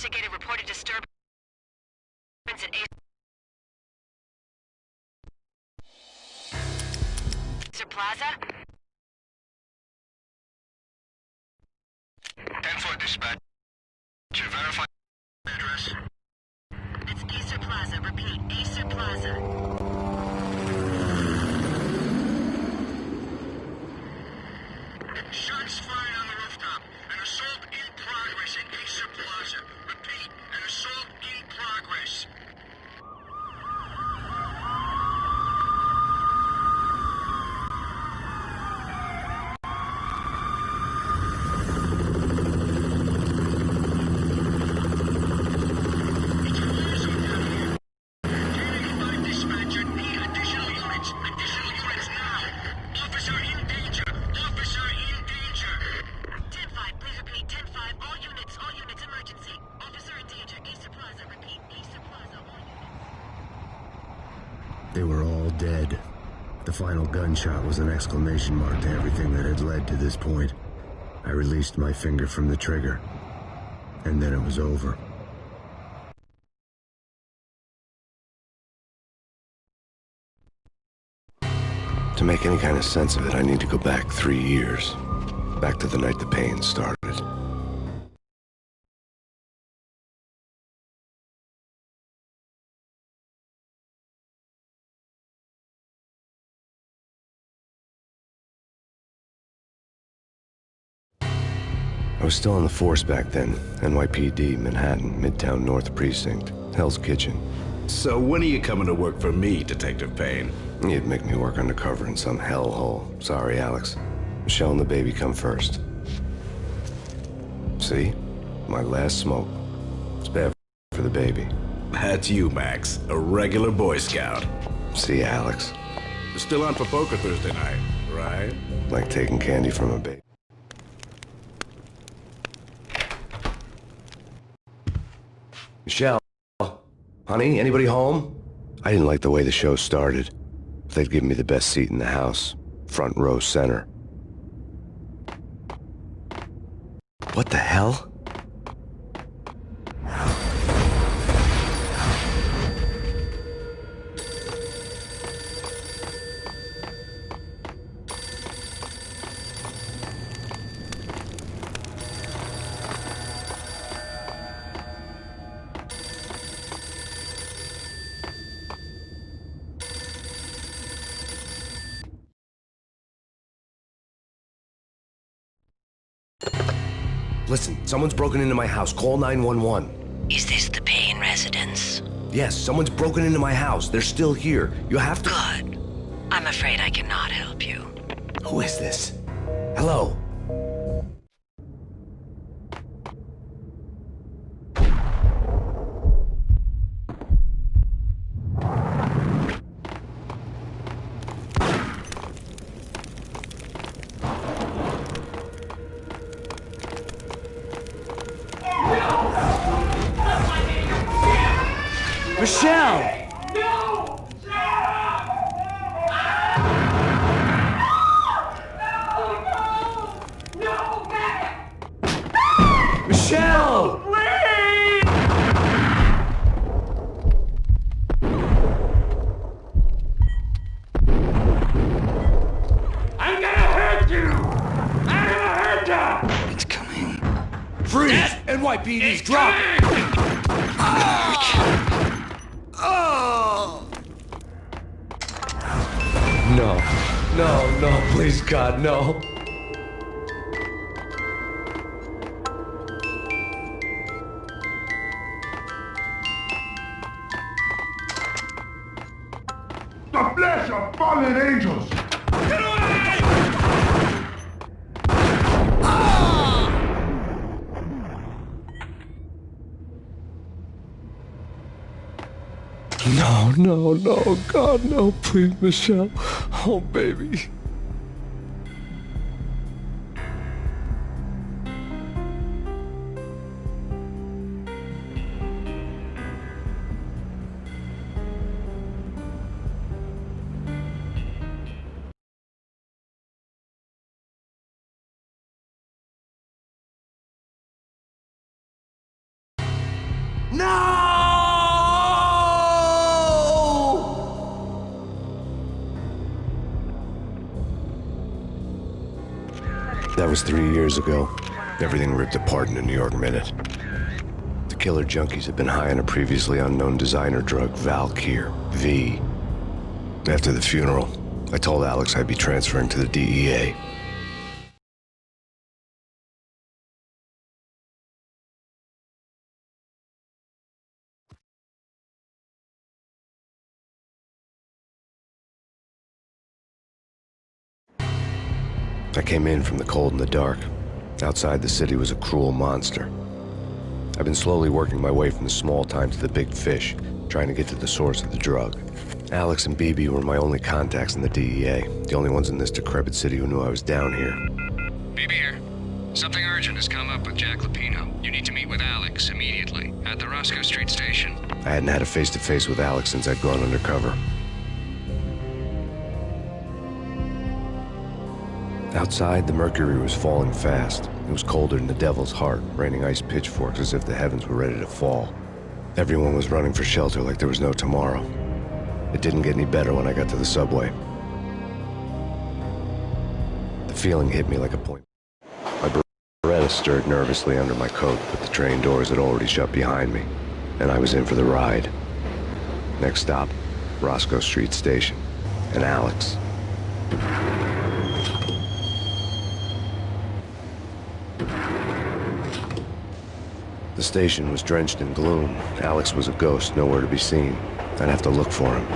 Investigated reported disturbance at Acer Plaza. 10-4 dispatch. Verify address. It's Acer Plaza. Repeat, Acer Plaza. Shots fired on the rooftop. An assault in progress in Acer Plaza. Repeat, an assault in progress. Dispatcher, need additional units. Additional units now. Officer in danger. Officer in danger. 10-5, please repeat. 10-5, all units, emergency. Officer in danger, Acer Plaza. Repeat, Acer Plaza, all units. They were all dead. The final gunshot was an exclamation mark to everything that had led to this point. I released my finger from the trigger, and then it was over. To make any kind of sense of it, I need to go back 3 years. Back to the night the pain started. I was still on the force back then. NYPD, Manhattan, Midtown North Precinct, Hell's Kitchen. So when are you coming to work for me, Detective Payne? You'd make me work undercover in some hellhole. Sorry, Alex. Michelle and the baby come first. See? My last smoke. It's bad for the baby. That's you, Max. A regular Boy Scout. See, Alex? You're still on for poker Thursday night, right? Like taking candy from a baby. Michelle? Honey, anybody home? I didn't like the way the show started. They'd given me the best seat in the house. Front row center. What the hell? Listen, someone's broken into my house. Call 911. Is this the Payne residence? Yes, someone's broken into my house. They're still here. You have to... Good. I'm afraid I cannot help you. Who is this? Hello? Michelle! No! No! Michelle! Please! I'm gonna hurt you! I'm gonna hurt you! It's coming. Freeze! NYPD's drop! No, please, God, no. The flesh of fallen angels! Get away! No, God, no, please, Michelle. Oh, baby. That was 3 years ago. Everything ripped apart in a New York minute. The killer junkies had been high on a previously unknown designer drug, Valkyr, V. After the funeral, I told Alex I'd be transferring to the DEA. I came in from the cold and the dark. Outside, the city was a cruel monster. I've been slowly working my way from the small time to the big fish, trying to get to the source of the drug. Alex and BB were my only contacts in the DEA, the only ones in this decrepit city who knew I was down here. BB here. Something urgent has come up with Jack Lapino. You need to meet with Alex immediately at the Roscoe Street station. I hadn't had a face-to-face with Alex since I'd gone undercover. Outside, the mercury was falling fast. It was colder than the devil's heart, raining ice pitchforks as if the heavens were ready to fall. Everyone was running for shelter like there was no tomorrow. It didn't get any better when I got to the subway. The feeling hit me like a point. My Beretta stirred nervously under my coat, but the train doors had already shut behind me, and I was in for the ride. Next stop, Roscoe Street Station, and Alex. The station was drenched in gloom. Alex was a ghost, nowhere to be seen. I'd have to look for him.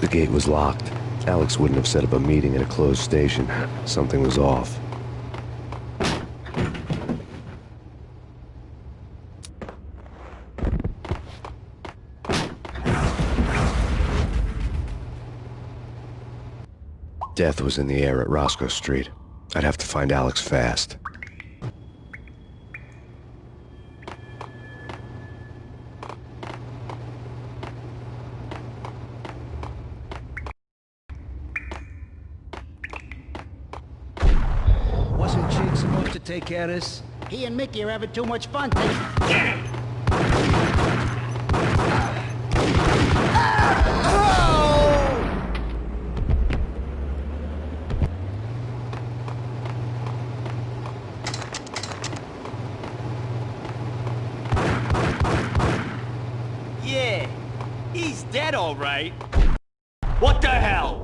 The gate was locked. Alex wouldn't have set up a meeting at a closed station. Something was off. Death was in the air at Roscoe Street. I'd have to find Alex fast. Wasn't Jake supposed to take care of this? He and Mickey are having too much fun. Yeah, he's dead all right. What the hell?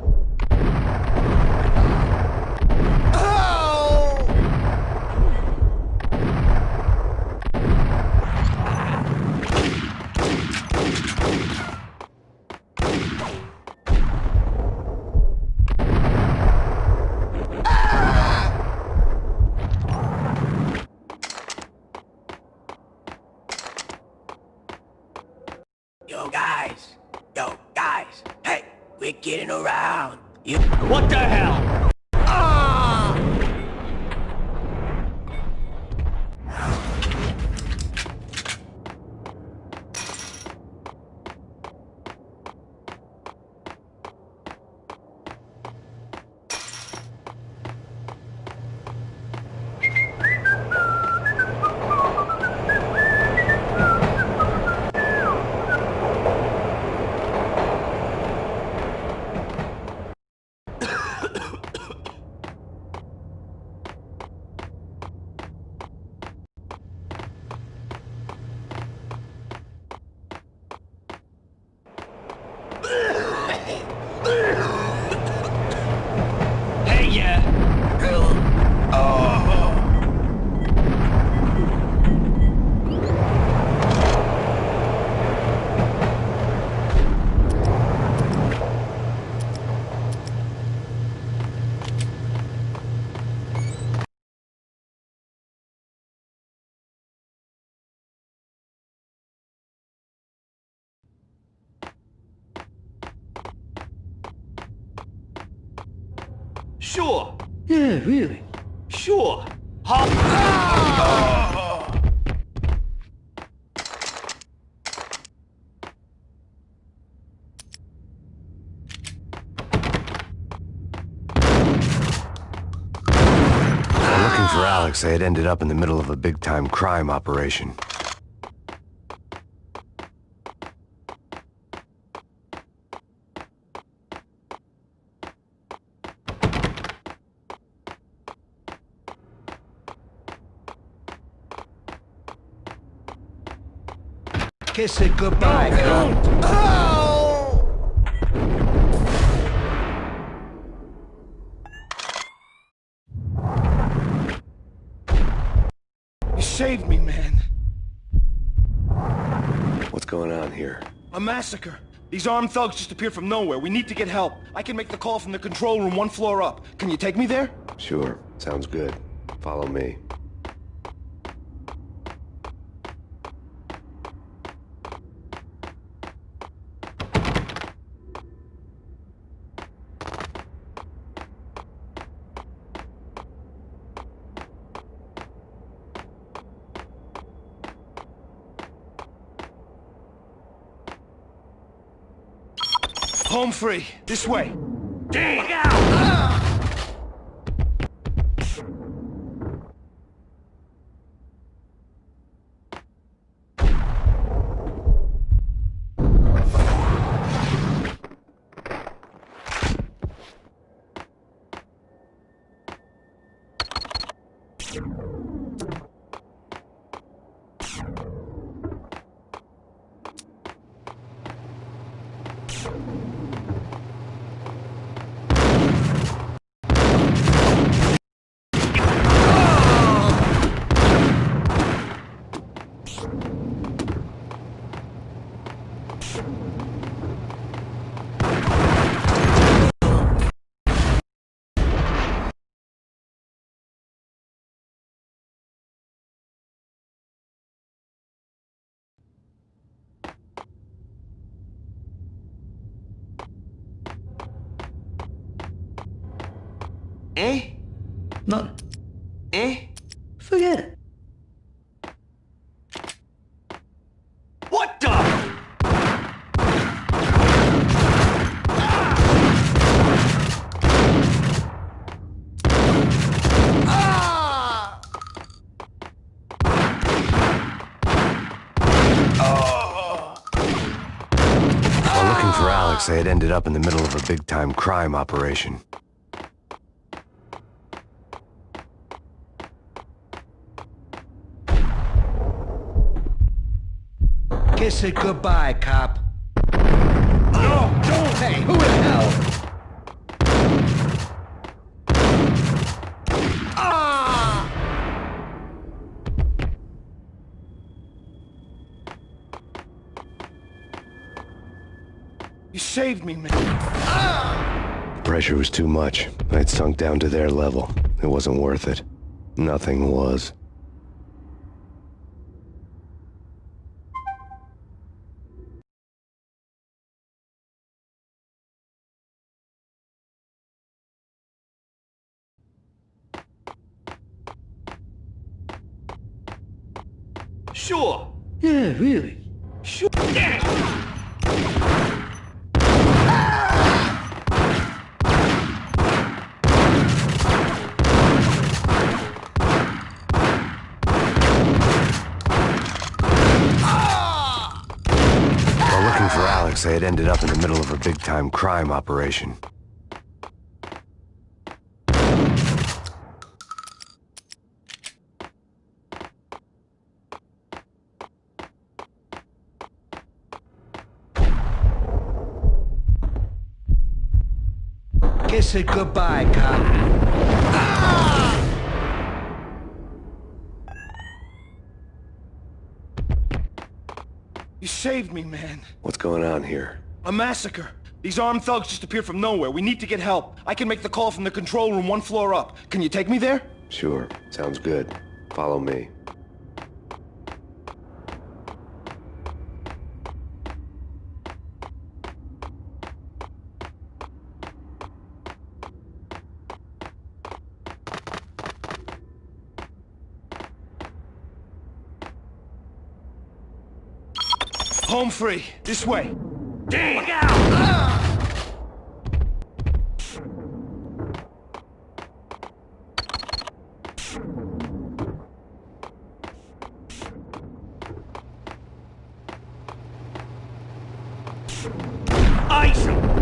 Yo, guys, hey, we're getting around. What the hell? Hey, yeah. Sure. Yeah, really. Sure. Hop. for Alex, they had ended up in the middle of a big-time crime operation. Kiss it goodbye, You saved me, man. What's going on here? A massacre. These armed thugs just appeared from nowhere. We need to get help. I can make the call from the control room 1 floor up. Can you take me there? Sure, sounds good. Follow me. Home free. This way. Dig out! Eh? Not. Eh? Forget it. What the? While looking for Alex, they had ended up in the middle of a big-time crime operation. Kiss it goodbye, cop. No, don't! Hey, who the hell? You saved me, man. The pressure was too much. I'd sunk down to their level. It wasn't worth it. Nothing was. Sure. Yeah, really. Sure. While looking for Alex, they had ended up in the middle of a big-time crime operation. Kiss it goodbye, cop. You saved me, man. What's going on here? A massacre. These armed thugs just appeared from nowhere. We need to get help. I can make the call from the control room 1 floor up. Can you take me there? Sure, sounds good. Follow me. Home free. This way. Dig out! Ice him!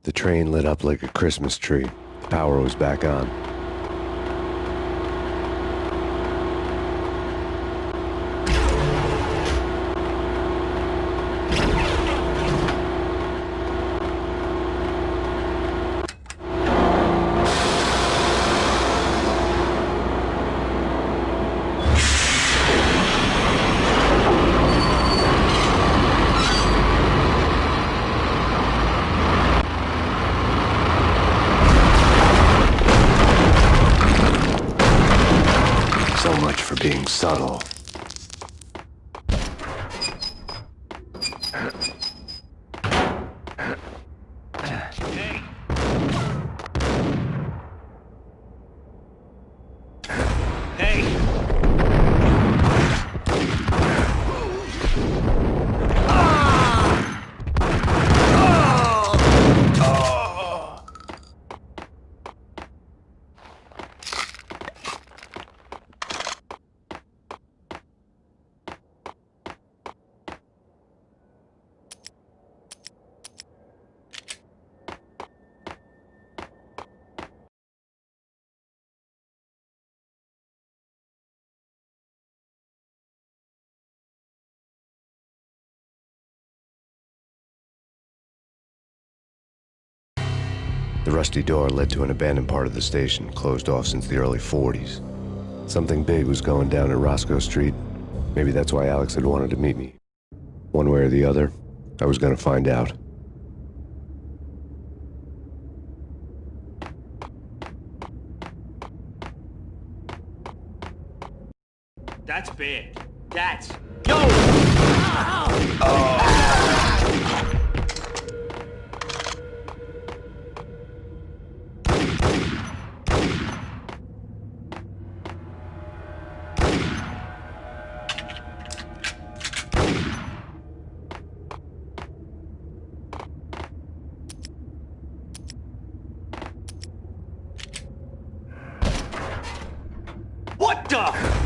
The train lit up like a Christmas tree. The power was back on. So much for being subtle. The rusty door led to an abandoned part of the station, closed off since the early 40s. Something big was going down at Roscoe Street. Maybe that's why Alex had wanted to meet me. One way or the other, I was going to find out. That's bad. That's... Yo! Oh. What the?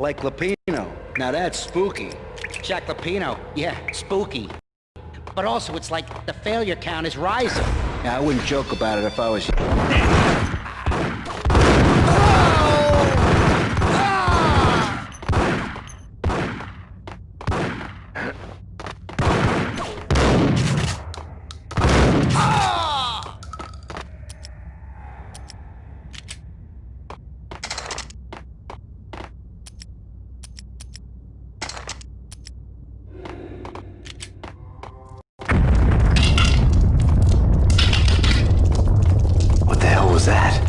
Like Lapino. Now that's spooky. Jack Lapino, yeah, spooky. But also, it's like the failure count is rising. Yeah, I wouldn't joke about it if I was you. What the hell was that?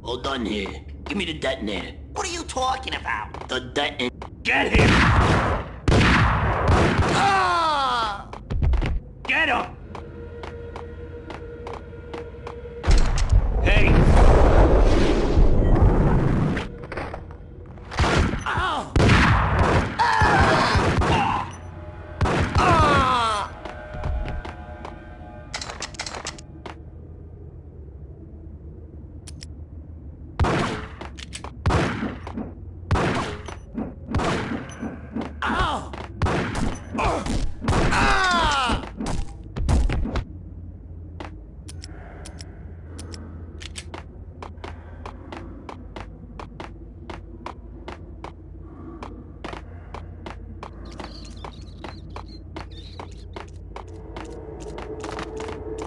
All done here. Give me the detonator. What are you talking about? The detonator. Get him! Ah! Get him! Hey! Ow! Ah! Ah! Ow! Ah!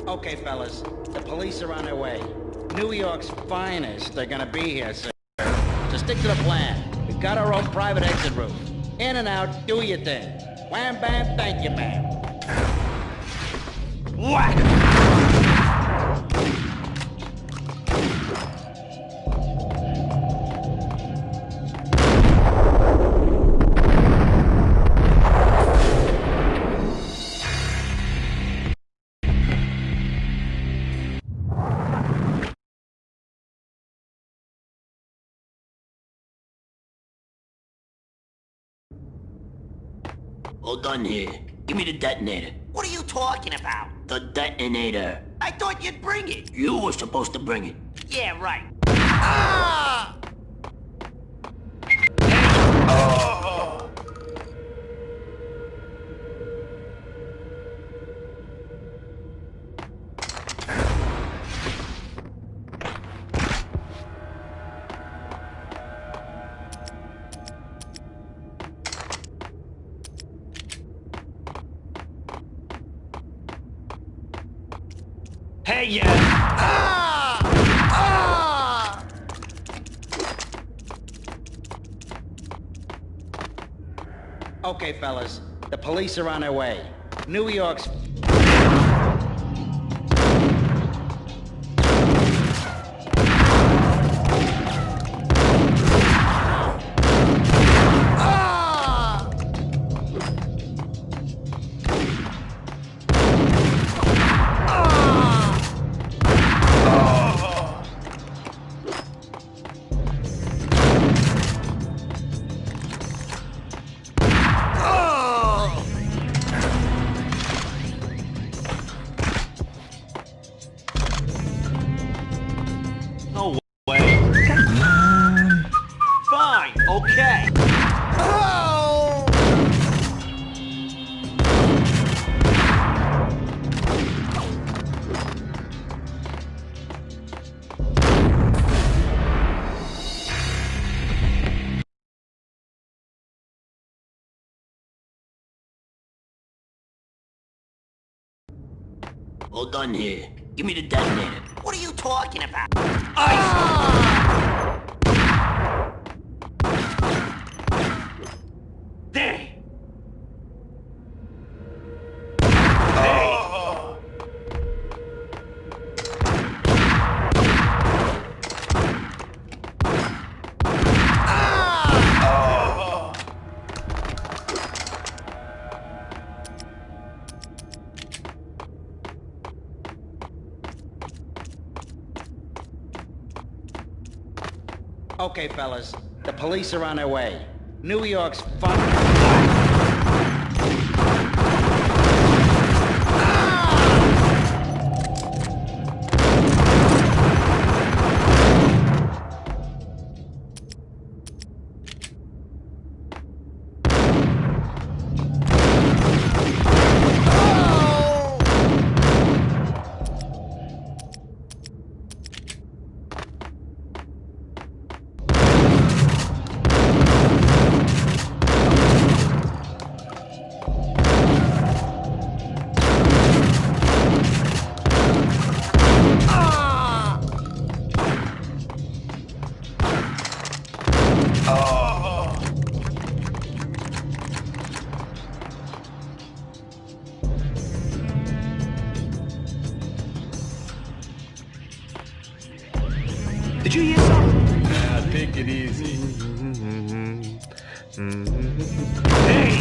Okay, fellas, the police are on their way. New York's finest are gonna be here soon. So stick to the plan. We've got our own private exit route. In and out, do your thing. Wham bam, thank you, ma'am. Whack! All done here. Give me the detonator. What are you talking about? The detonator. I thought you'd bring it. You were supposed to bring it. Yeah, right. Ah! Hey, yeah! Ah! Ah! Okay, fellas, the police are on their way. New York's... Ah! No way. Fine, okay. Oh! All done here. Give me the detonator. What are you talking about? There! Okay, fellas, the police are on their way. New York's fun... Did you hear something? Now, take it easy. Hey!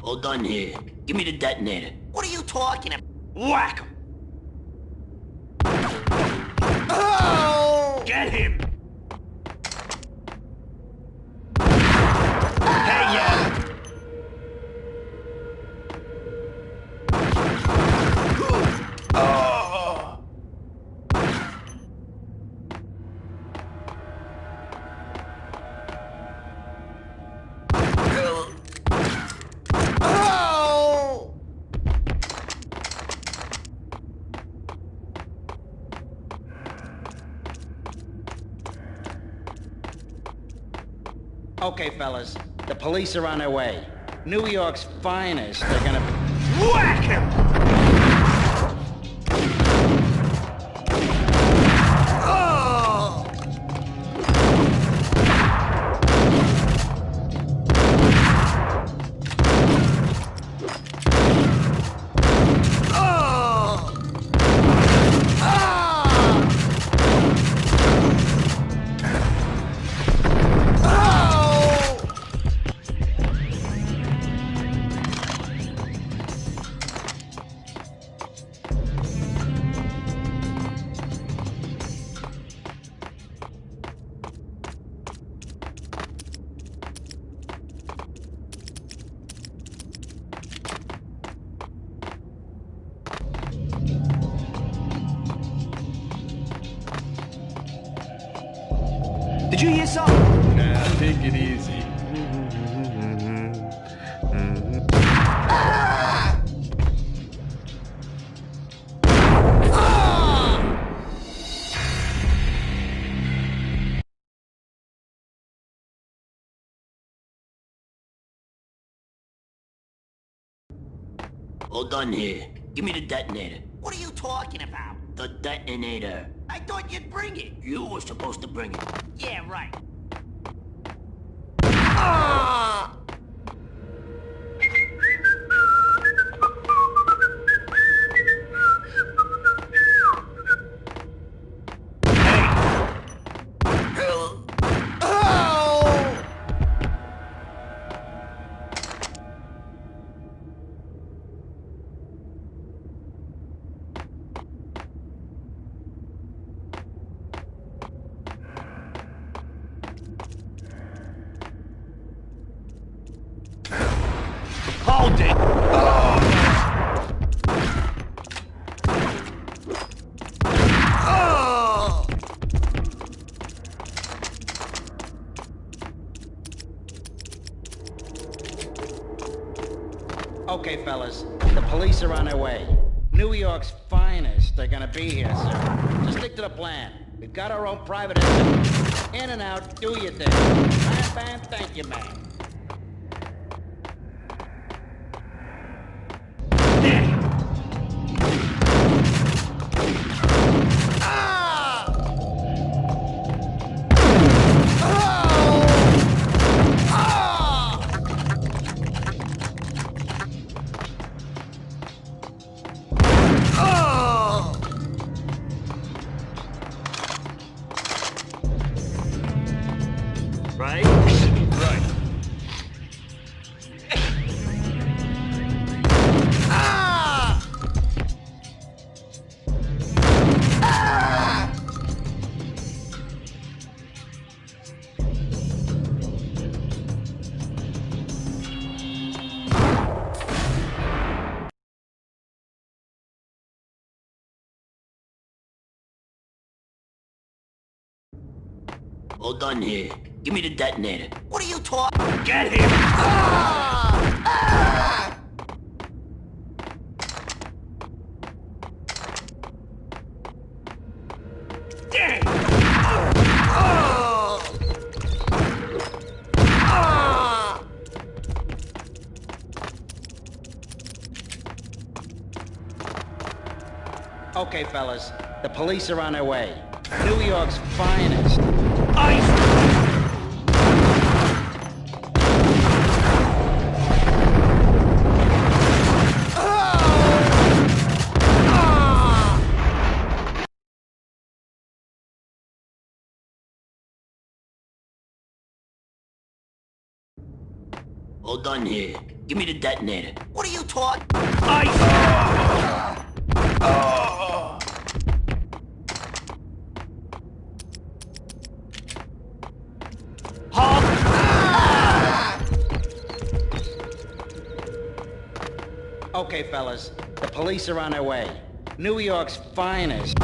All done here. Give me the detonator. What are you talking about? Whack him! Oh! Get him! Hey, yeah! Oh! Oh! Okay, fellas. The police are on their way. New York's finest. They're gonna... Whack him! Oh! Oh! Ah! Oh! Did you hear something? Now, take it easy. All done here. Give me the detonator. What are you talking about? The detonator. I thought you'd bring it. You were supposed to bring it. Yeah, right. Ah! Oh! Hold it! Oh! Oh! Okay, fellas. The police are on their way. New York's finest. They're gonna be here soon. Just stick to the plan. We've got our own private exit. In and out, do your thing. Bam, bam, thank you, man. Ah! Oh! Oh! Right? Right. Ah! Ah! All done here. Give me the detonator. What are you talking? Get him! Ah! Ah! Dang! Oh! Ah! Okay, fellas. The police are on their way. New York's finest. Ice! Hold on here. Give me the detonator. What are you talking? Okay, fellas. The police are on their way. New York's finest.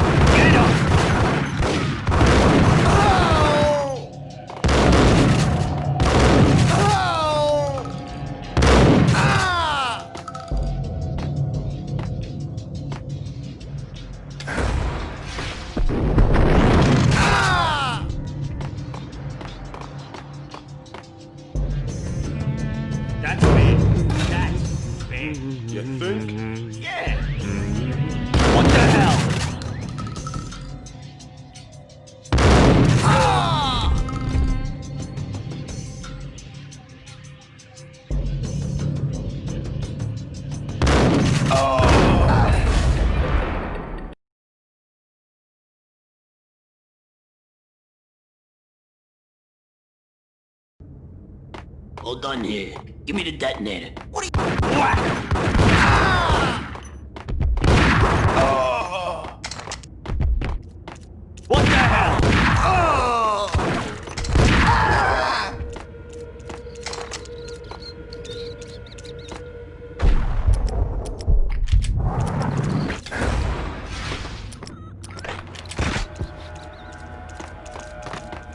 That's big. That's big. You think? Yeah. What the hell? Hold on here. Give me the detonator. What are you... Whack! What the hell?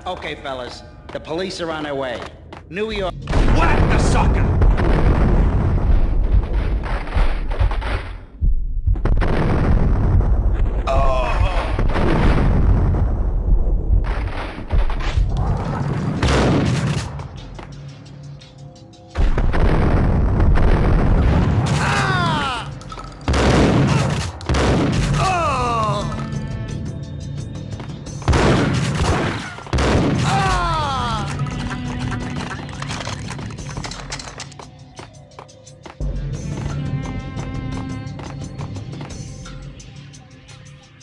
Okay, fellas. The police are on their way. New York... Whack the sucker!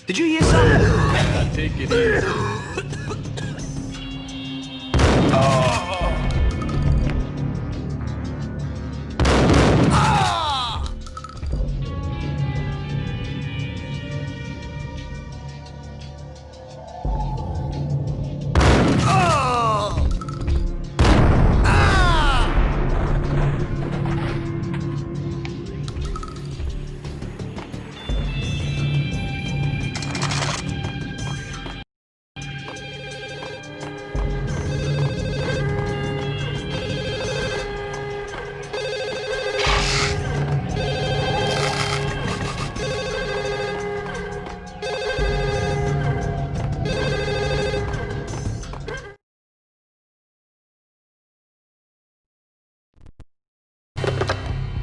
Did you hear something? Take it easy.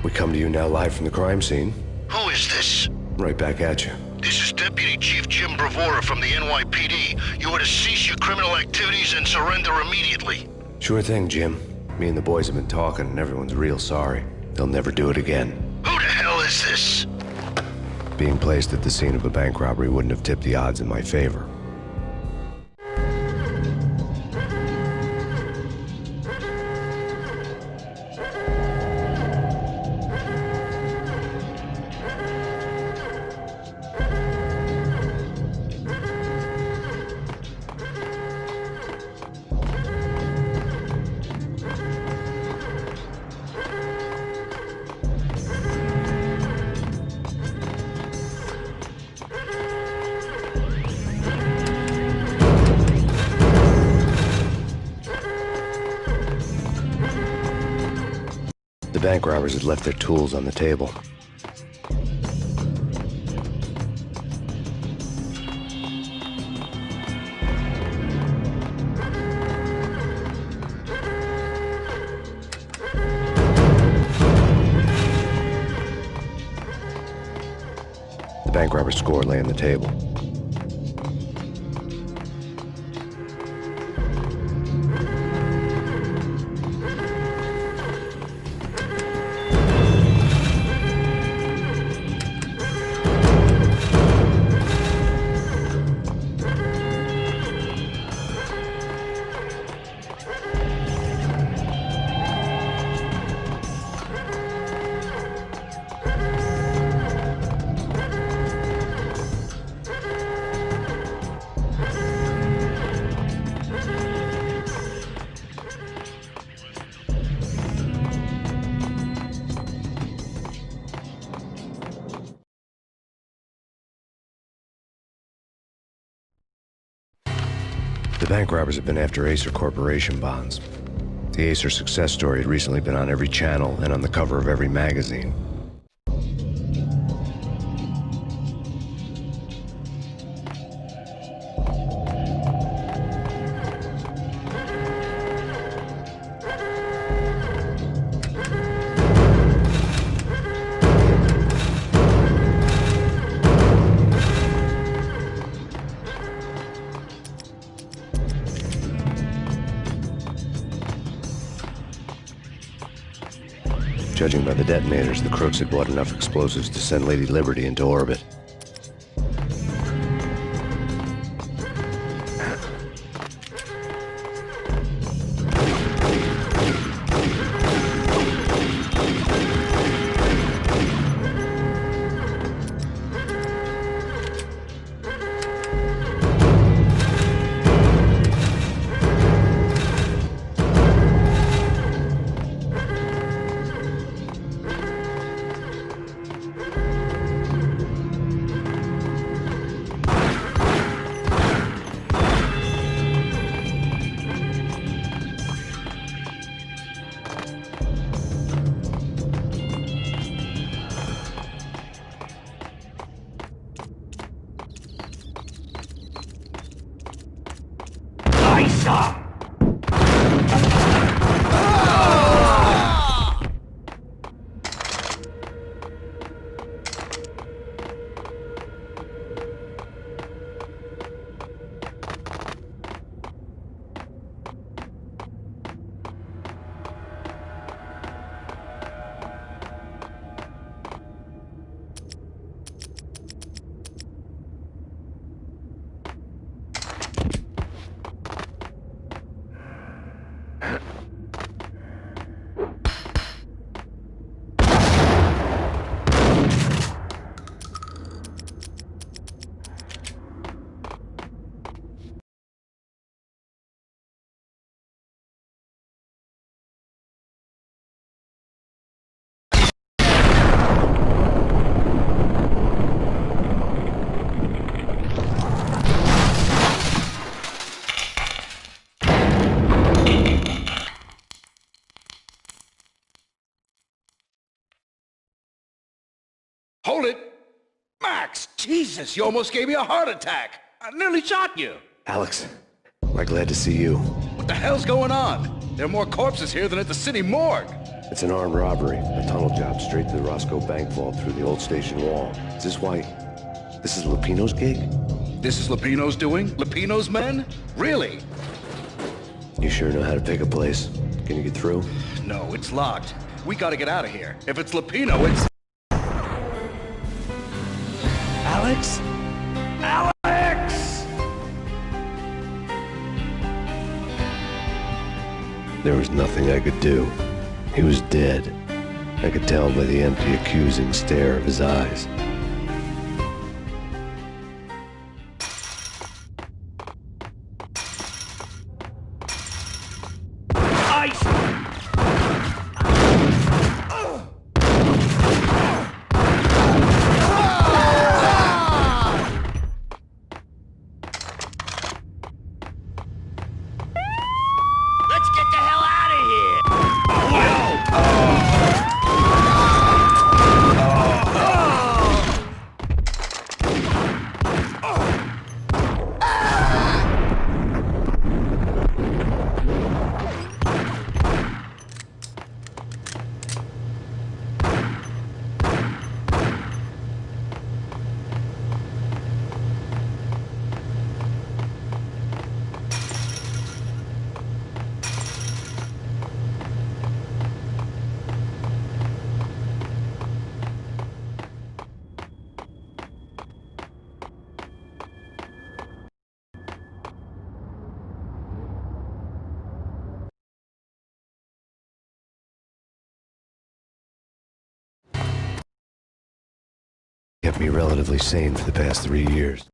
We come to you now live from the crime scene. Who is this? Right back at you. This is Deputy Chief Jim Bravura from the NYPD. You are to cease your criminal activities and surrender immediately. Sure thing, Jim. Me and the boys have been talking, and everyone's real sorry. They'll never do it again. Who the hell is this? Being placed at the scene of a bank robbery wouldn't have tipped the odds in my favor. The bank robbers had left their tools on the table. The bank robber's score lay on the table. The bank robbers have been after Acer Corporation bonds. The Acer success story had recently been on every channel and on the cover of every magazine. Judging by the detonators, the crooks had bought enough explosives to send Lady Liberty into orbit. Hold it! Max! Jesus, you almost gave me a heart attack! I nearly shot you! Alex, we're glad to see you. What the hell's going on? There are more corpses here than at the city morgue! It's an armed robbery, a tunnel job straight to the Roscoe Bank vault through the old station wall. Is this why... this is Lupino's gig? This is Lupino's doing? Lupino's men? Really? You sure know how to pick a place. Can you get through? No, it's locked. We gotta get out of here. If it's Lupino, it's... Alex? Alex! There was nothing I could do. He was dead. I could tell by the empty, accusing stare of his eyes. Kept me relatively sane for the past 3 years.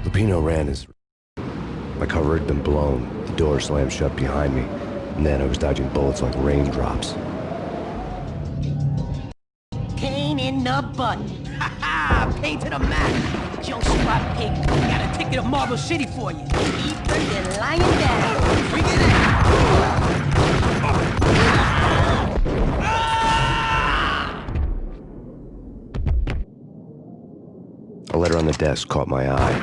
Lupino ran his My cover had been blown, the door slammed shut behind me, and then I was dodging bullets like raindrops. Pain in the butt. Ha ha! Pain to the max. Junk spot pig. Got a ticket to Marble City for you. Ether, you're lying down. Bring it out. A letter on the desk caught my eye.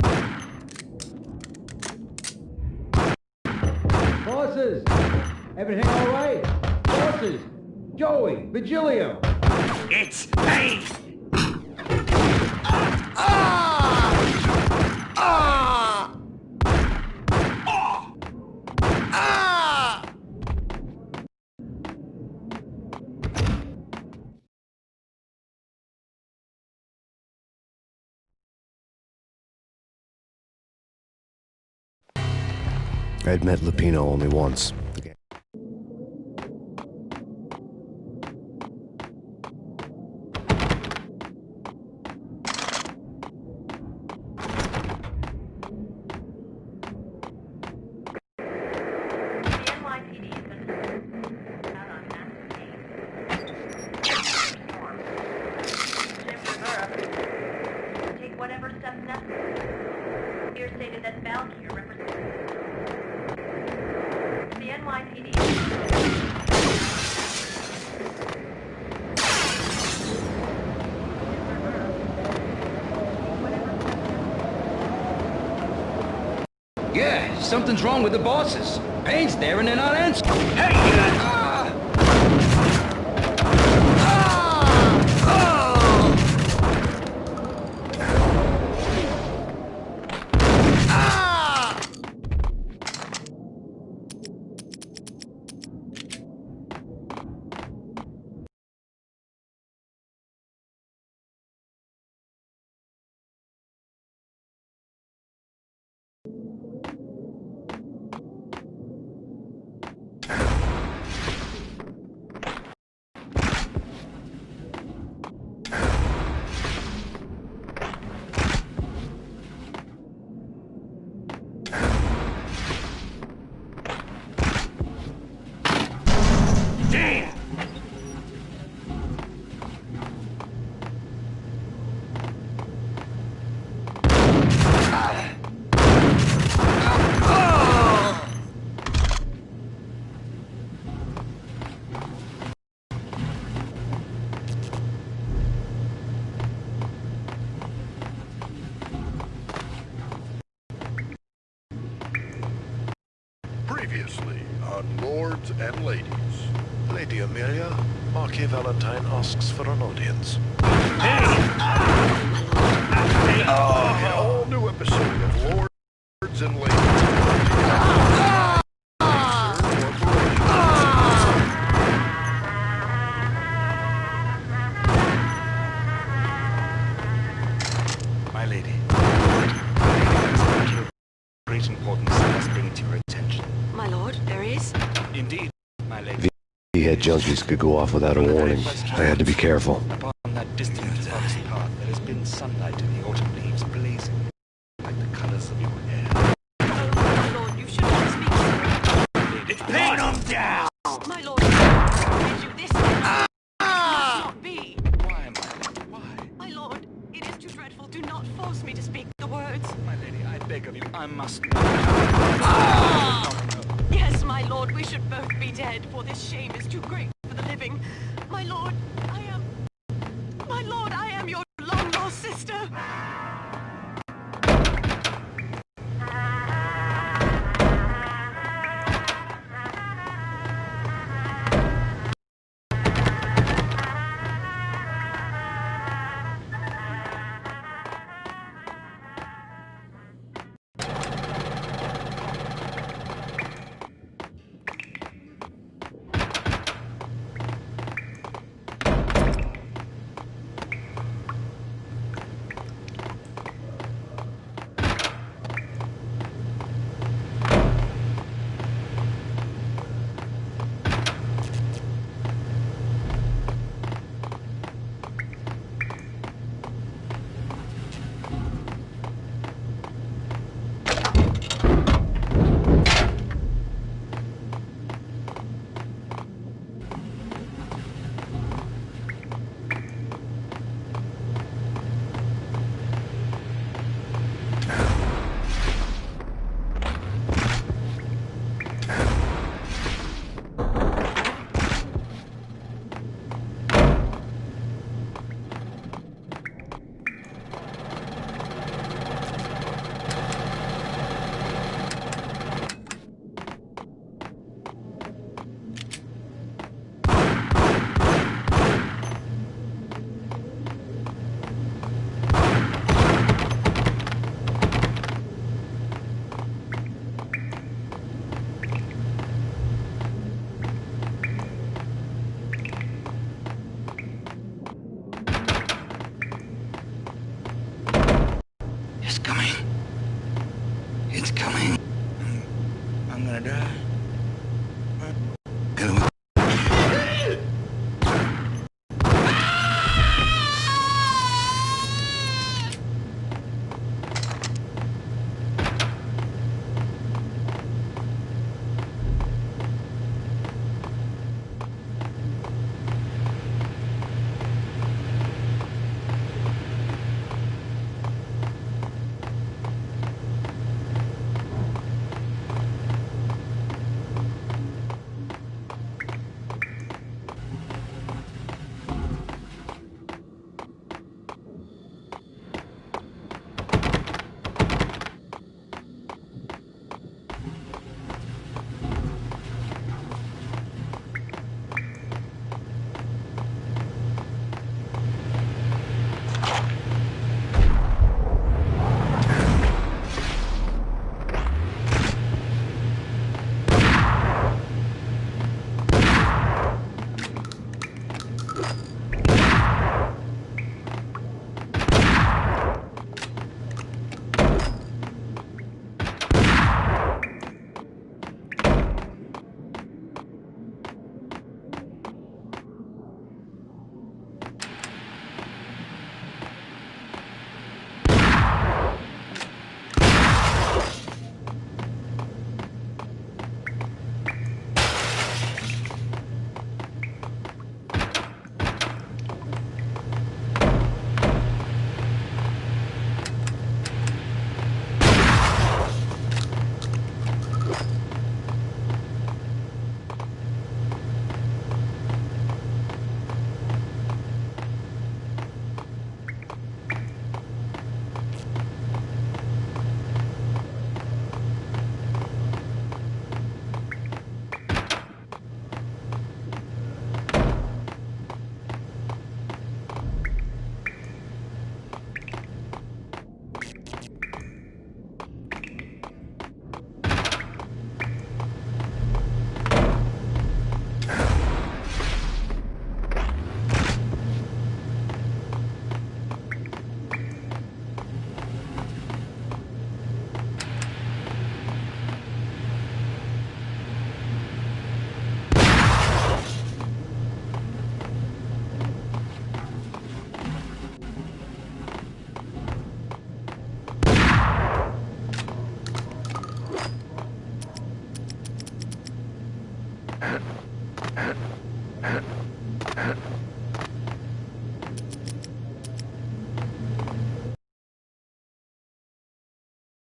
Bosses! Everything all right? Bosses! Joey! Vigilio! It's pain! I had met Lupino only once. Take whatever steps necessary. Here stated that Val here represents the NYPD. Yeah, something's wrong with the bosses. Payne's there and they're not answering. Hey! Previously on Lords and Ladies. Lady Amelia, Marquis Valentine asks for an audience. An all-new episode of Lords and Ladies. My lady, great importance I must bring to your attention. My lord, there is? Indeed, my lady. The head junkies could go off without a warning. I had to be careful. Upon that distant forest path, there has been sunlight in the autumn leaves blazing like the colors of your hair. Oh, my lord, you should not speak. It's pain them down! My lord, I you this. Must not be. Why, my lady, why? My lord, it is too dreadful. Do not force me to speak the words. My lady, I beg of you, I must know. Yes, my lord, we should both be dead, for this shame is too great for the living. My lord, I am your long-lost sister. gonna die?